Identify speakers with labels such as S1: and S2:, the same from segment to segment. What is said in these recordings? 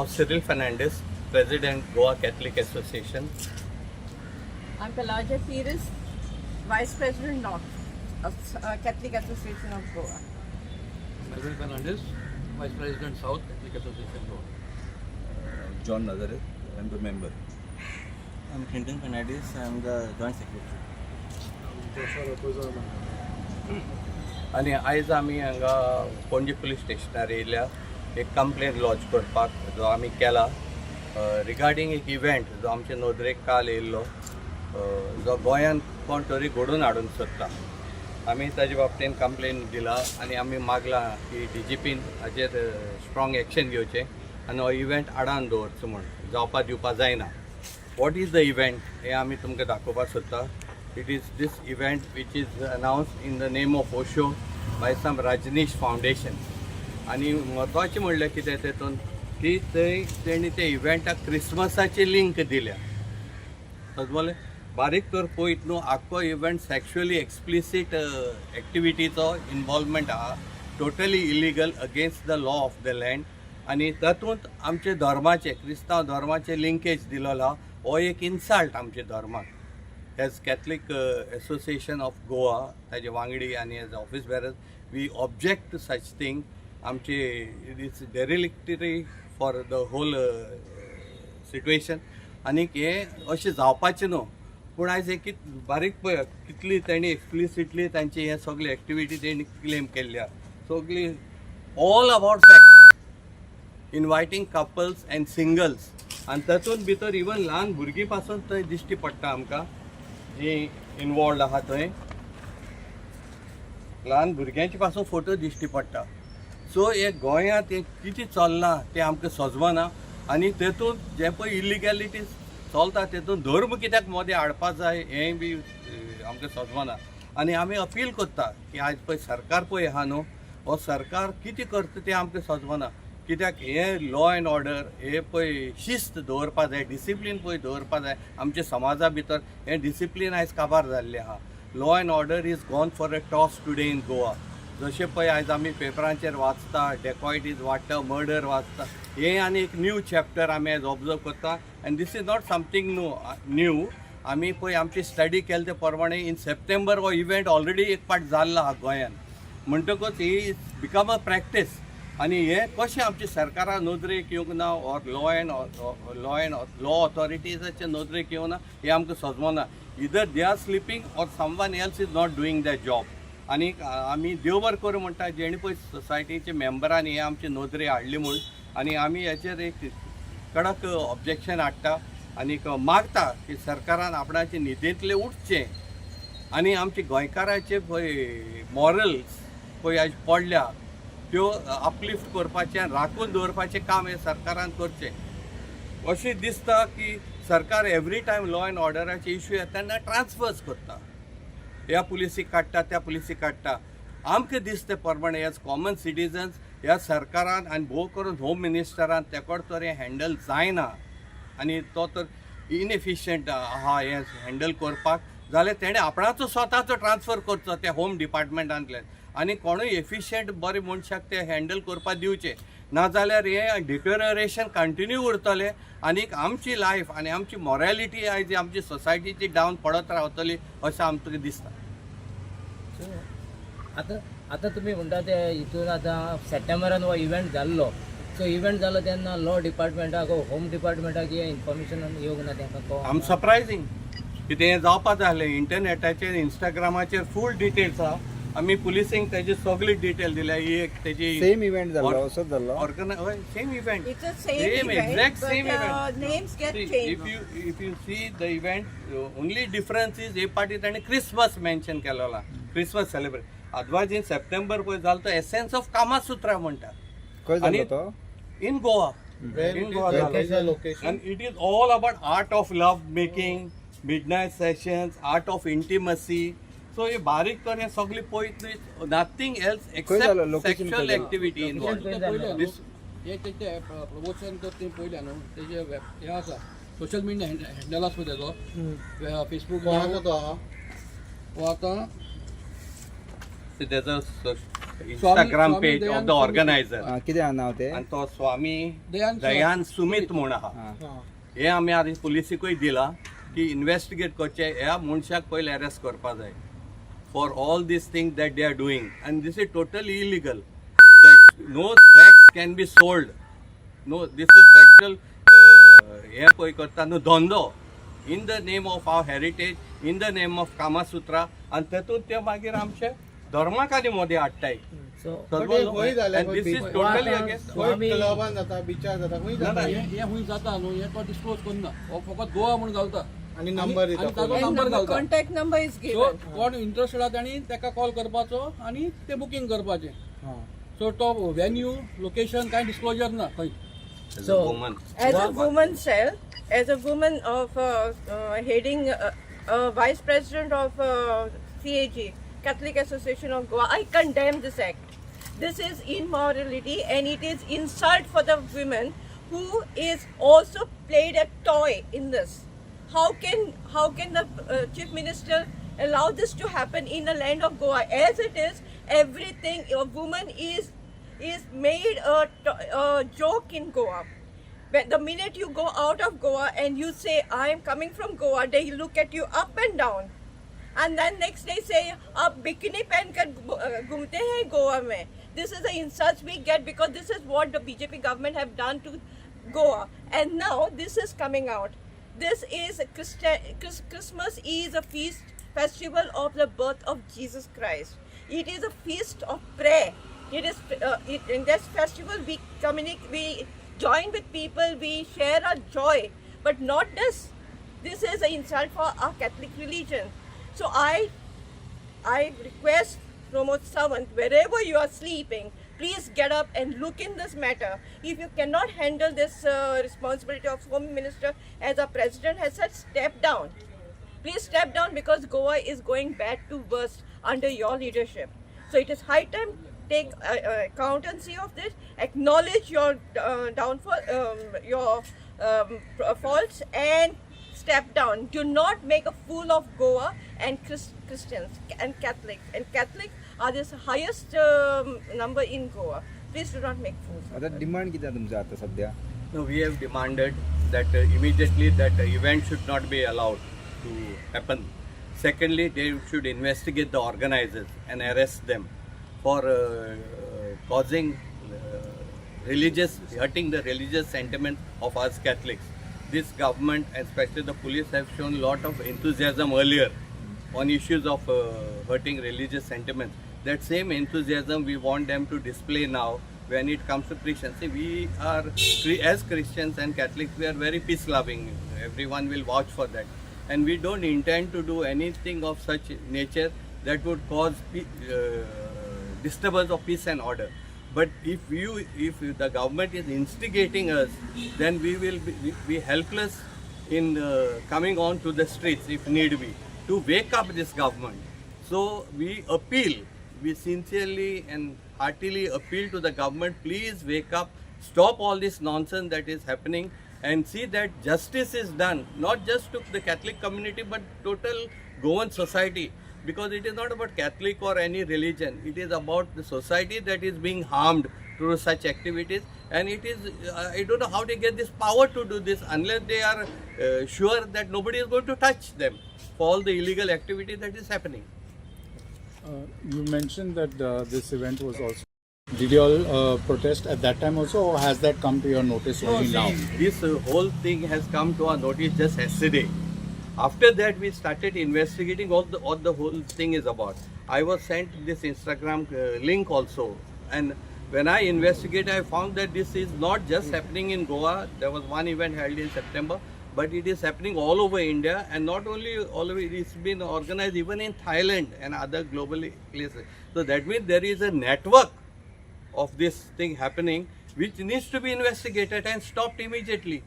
S1: हांव Cyril Fernandez, President Goa Catholic Association.
S2: I'm Pelagia Pires, Vice President North of Catholic Association of Goa.
S3: Melvin Fernandez, Vice President South Catholic Association Goa.
S4: John Nazareth, I'm the member.
S5: I'm Clinton Fernandez, I'm the Joint Secretary.
S1: आनी आयज आमी हांगा Panaji police स्टेशनार येयल्या एक complain launch करपाक जो आमी केला रिगार्डींग एक इव्हेंट जो आमचे नोंदरेक काल येयल्लो जो गोंयान कोण तरी घडोवन हाडूंक सोदता. आमी ताजे बाबतीन कंप्लेन दिला आनी आमी मागलां की DGPन हाचेर स्ट्रॉंग एक्शन घेवचें आनी हो इव्हेंट आडावन दवरचो म्हूण जावपा दिवपा जायना. वॉट इज द इव्हेंट हें आमी तुमकां दाखोवपाक सोदता. It is this event which is announced in the name of Osho by some Rajneesh Foundation. आणि महत्वाचें म्हणल्यार कितें तेतून की तेणी ते इव्हेंटाक क्रिसमसाची लिंक दिल्या. समजले बारीक तर पळयत न्हू आख्खो इव्हेंट सॅक्शुअली एक्सप्लिसीट एक्टिविटीचो इन्वॉल्वमेंट आहा, totally illegal against the law of the land. आनी तातूंत आमचे धर्माचे क्रिस्तांव धर्माचे लिंकेज दिलेलो आहा. हो एक इन्सल्ट आमचे धर्माक. As Catholic Association of Goa, ताजे वांगडी आनी as office bearers we object to such thing. आमचे it is derogatory for the whole situation. आनीक हें अशें जावपाचें न्हू. पूण आयज एक बारीक पळय कितली तेणी एक्सप्लिसिटली तांची हे सगळी एक्टिविटी तेणी क्लेम केल्ल्या सगळी all about sex, inviting couples and singles. आनी तातूंत भितर इवन ल्हान भुरगीं पासून थंय दिश्टी पडटा आमकां जी इनवॉल्ड आहा थंय ल्हान भुरग्यांचे पासून फोटो दिश्टी पडटा. सो हे गोंयांत हें कितें चल्लां तें आमकां सजमना. आनी तेतूंत जे पळय इलिगॅलिटी चलता तेतून धर्म कित्याक मदें हाडपा जाय हेंय बी आमकां सजमना. आनी आमी अपील करता की आयज पळय सरकार पळय आहा न्हू, हो सरकार कितें करता तें आमकां सजमना. कित्याक हे लॉ एंड ऑर्डर हे पळय शिस्त दवरपा जाय, डिसिप्लीन पळय दवरपा जाय. आमच्या समाजा भितर हें डिसिप्लीन आयज काबार जाल्लें आहा. Law and order is gone for a toss today in Goa. जशें पळय आयज आमी पेपरांचेर वाचता डेकॉयटीज वाडटा, मर्डर वाचता. हें आनी एक न्यू चॅप्टर आमी आयज ऑब्जर्व करता. And this is not something new. आमी पळय आमची स्टडी केले ते प्रमाणे इन सप्टेंबर हो इव्हेंट ऑलरेडी एक पाट जाल्लो आहा गोंयान. म्हणटकूच he is become a practice. आनी हें कशें आमच्या सरकारान नोदरेक येवंक ना ऑर लॉ ऑथॉरिटीजाचे नोदरेक येवंक ना हें आमकां सजमना. Either they are sleeping or someone else is not doing that job. आनी आमी देव बरें करूं म्हणटा जेणे पळय सोसायटीचे मेंबरांनी हे आमचे नोदरे हाडली म्हूण. आनी आमी हेचेर एक कडक ऑब्जेक्शन हाडटा आनीक मागता की सरकारान आपणाचे न्हिदेंतले उठचें आनी आमचे गोंयकाराचे पळय मॉरल्स पळय आयज पडल्या त्यो अपलिफ्ट करपाचें राखून दवरपाचें काम हे सरकारान करचें. अशें दिसता की सरकार एवरी टायम लॉ एंड ऑर्डराचे इश्यू येता तेन्ना ट्रान्सफर्स करता. ह्या पुलिसीक काडटा त्या पुलिसीक काडटा. आमकां दिसता प्रमाणे एज कॉमन सिटिजन्स ह्या सरकारान आनी भोव करून होम मिनिस्टरान तेकोड तर हें हँडल जायना आनी तो तर इनएफिशियंट आहा हें हँडल करपाक. जाल्यार तेणें आपणाचो स्वताचो ट्रान्सफर करचो त्या होम डिपार्टमेंटांतल्यान आनी कोणूय एफिशियंट बरे मनशाक ते हँडल करपाक दिवचे. नाजाल्यार हें डिटोरिएशन कंटिन्यू उरतलें आनीक आमची लायफ आनी आमची मॉरॅलिटी आयज आमची सोसायटीची डावन पडत रावतली अशें आमकां दिसता.
S6: आतां तुमी म्हणटा ते हितून आतां सप्टेंबरान हो इव्हेंट जाल्लो. सो इव्हेंट जालो तेन्ना लॉ डिपार्टमेंटाक होम डिपार्टमेंटाक हें इन्फॉर्मेशन येवंक ना तेंकां.
S1: आम सरप्रायझींग कितें हें जावपा जाय आसलें. इंटरनेटाचेर इंस्टाग्रामाचेर फूल डिटेल्स आहा. आमी पुलिसींक तेजी सगळी डिटेल दिल्या. ही एक तेजी
S5: सेम इव्हेंट जाल्लो असोच जाल्लो.
S1: हय same event.
S2: It's the same event,
S1: exact
S2: but
S1: same event.
S2: names get
S1: See,
S2: changed.
S1: if you see the event, only difference is हे पाटी ताणें क्रिसमस मेन्शन केलेलो. Christmas celebrate. अदरवायज इन सप्टेंबर पळय जालो तो एसेन्स ऑफ कामासूत्रा म्हणटा.
S5: खंय जाल्लो तो?
S1: इन गोवा. इन गोवा जालो. And it is all about art of love making, midnight sessions, art of intimacy. So हे बारीक तर हे सगळी पळयत nothing else except sexual activity involved.
S3: ते प्रमोशन तर ते पयल्या न्हू तेजे हें आसा सोशल मिडिया हँडल आसा तेजो फेसबूक हो आतां
S1: तेजो Instagram
S3: Swami
S1: page of
S3: Dayan
S1: the organiser
S7: कितें हा नांव ते
S1: आणि तो स्वामी
S3: दयान
S1: दयान सुमित म्हूण आहा
S7: हा.
S1: हे आमी आतां पुलिसीकूय दिला की इन्व्हेस्टिगेट करचे ह्या मनशाक पयले अरेस्ट करपा जाय for all these thing that they are doing and this is totally illegal no sex can be sold no this is sexual हे पळय करता न्हू धंदो in the name of our heritage in the name of Kamasutra आनी तेतून ते मागीर आमचे धर्माक आनी मोदी हाडटाय
S6: so
S1: this is totally against
S6: Swami
S3: हे हुंय जाता न्हू हे तो डिस्क्लोज करना हो फकत गोवा म्हणून घालता
S7: आणि नंबर दिता
S3: ताजो नंबर घालता
S2: Contact number is
S3: so
S2: given.
S3: कोण इंटरेस्टेड आहा तांणी ताका कॉल करपाचो आनी ते बुकींग करपाचें सो तो वेन्यू लोकेशन कांय डिस्क्लोजर ना खंय
S6: So,
S2: As a woman cell, as a woman of heading, vice president of CAG, Catholic Association of Goa, I condemn this act. This is immorality and it is insult for the women who is also played a toy in this. How can the chief minister allow this to happen in the land of Goa? As it is, everything a woman is made a joke in Goa. When the minute you go out of Goa and you say I am coming from Goa, they look at you up and down, and then next day say आप bikini पहन कर घूमते हैं गोवा में. This is the insults we get because this is what the BJP government have done to Goa, and now this is coming out. This is Christmas is a festival of the birth of Jesus Christ. It is a feast of prayer. It is in this festival we communicate, we join with people, we share our joy, but not this. This is an insult for our Catholic religion. So I request Pramod Sawant, wherever you are sleeping, please get up and look in this matter. If you cannot handle this responsibility of Home Minister as our president has said, step down. Please step down because Goa is going bad to worse under your leadership. So it is high time take accountancy of this, acknowledge your downfall, your faults, and step down. Do not make a fool of Goa and Christians and Catholics. And Catholics are the highest number in Goa. Please do not make fools.
S7: आता demand किती तुमचं आता सध्या
S1: No, we have demanded that immediately that event should not be allowed to happen. Secondly, they should investigate the organizers and arrest them for causing hurting the religious sentiment of us Catholics. This government, and especially the police, have shown a lot of enthusiasm earlier on issues of hurting religious sentiments. That same enthusiasm we want them to display now when it comes to Christians. See, we are, as Christians and Catholics, we are very peace-loving. Everyone will vouch for that. And we don't intend to do anything of such nature that would cause disturbance of peace and order. But if the government is instigating us, then we will be helpless in coming on to the streets if need be to wake up this government. So we sincerely and heartily appeal to the government, please wake up, stop all this nonsense that is happening and see that justice is done, not just to the Catholic community but total Goan society. Because it is not about Catholic or any religion, it is about the society that is being harmed through such activities, and it is, I don't know how they get this power to do this unless they are sure that nobody is going to touch them for all the illegal activity that is happening.
S8: You mentioned that this event was also. Did you all protest at that time also, or has that come to your notice only now?
S1: This whole thing has come to our notice just yesterday. After that, we started investigating what the whole thing is about. I was sent this Instagram link also, and when I investigated, I found that this is not just happening in Goa. There was one event held in September, but it is happening all over India, and not only all over, it's been organized even in Thailand and other global places. So that means there is a network of this thing happening, which needs to be investigated and stopped immediately.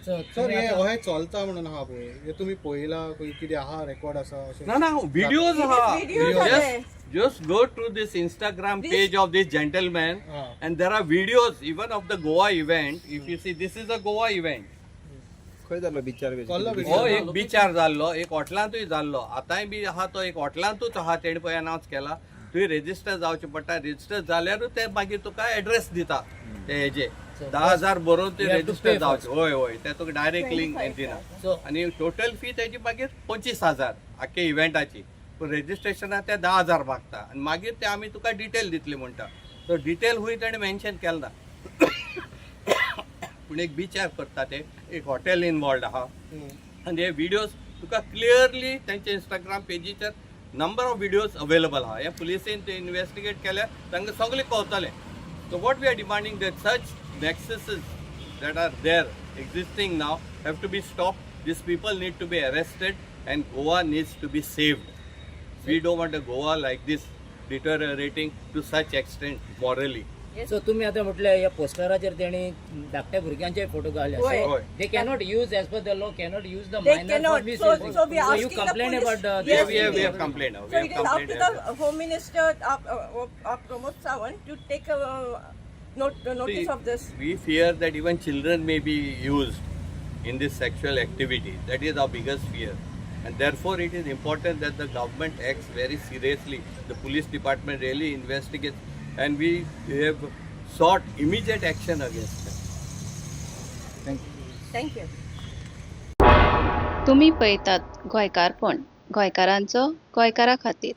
S7: Sir हे अहे चलता म्हणून हा पळय हे तुम्ही पळयला कितें आहा रेकॉर्ड आसा अशें
S1: No, videos are.
S2: Videos are there.
S1: Just go to this Instagram page of this gentleman, and there are videos even of the Goa event. If you see, this is a Goa event.
S7: खंय जालो बिचार
S1: हो एक बिचार जाल्लो, एक हॉटेलांतूय जाल्लो, आतांय बी आहा तो एक हॉटेलांतूच आहा, तेणे पळय अनाउन्स केला. तुवें रेजिस्टर जावचें पडटा रेजिस्टर जाल्यारूच ते मागीर तुका एड्रेस दिता ते हेजे 10,000 बरोवन ते
S6: You have to
S1: register
S6: pay
S1: जावचें होय होय ते तुका डायरेक्ट लिंक
S2: 25,000.
S1: दिना
S6: So
S1: आनी टोटल फी तेजी मागीर 25,000 आख्खे इव्हेंटाची पूण रेजिस्ट्रेशनाक ते 10,000 मागता आनी मागीर ते आमी तुका डिटेल दितले म्हणटा सो डिटेल हूंय ताणें मेन्शन केलें ना पूण एक बिचार करता ते एक हॉटेल इनवॉल्ड आहा आनी हे विडियोज तुका क्लियरली तेंच्या इंस्टाग्राम पेजीचेर नंबर ऑफ विडियोज अवेलेबल आहा हे पुलिसेन ते इन्वेस्टिगेट केल्यार तांकां सगळें कळटलें so what we are demanding that such nexuses that are there existing now have to be stopped. These people need to be arrested and Goa needs to be saved. We don't want a Goa like this deteriorating to such extent morally.
S6: सो तुम्ही आता म्हटलं या पोस्टराचेर तेणी धाकट्या भुरग्यांचे photo घाले
S2: होय.
S6: So
S1: होय.
S6: They cannot use as per the law cannot use the
S2: They
S6: minor
S2: cannot. So we are
S6: you
S2: asking the
S6: complain
S2: police.
S6: About
S2: Yes,
S1: we have complained now. We
S2: So
S1: have
S2: it is up to
S1: complained.
S2: the Home Minister Pramod Sawant to take a notice
S1: See,
S2: of this.
S1: We fear that even children may be used in this sexual activity. That is our biggest fear. And therefore it is important that the government acts very seriously. The police department really investigates and we have sought immediate action against them.
S2: Thank you.
S9: तुम्ही पळयतात गोंयकारपण गोंयकारांचो गोंयकारा खातीर.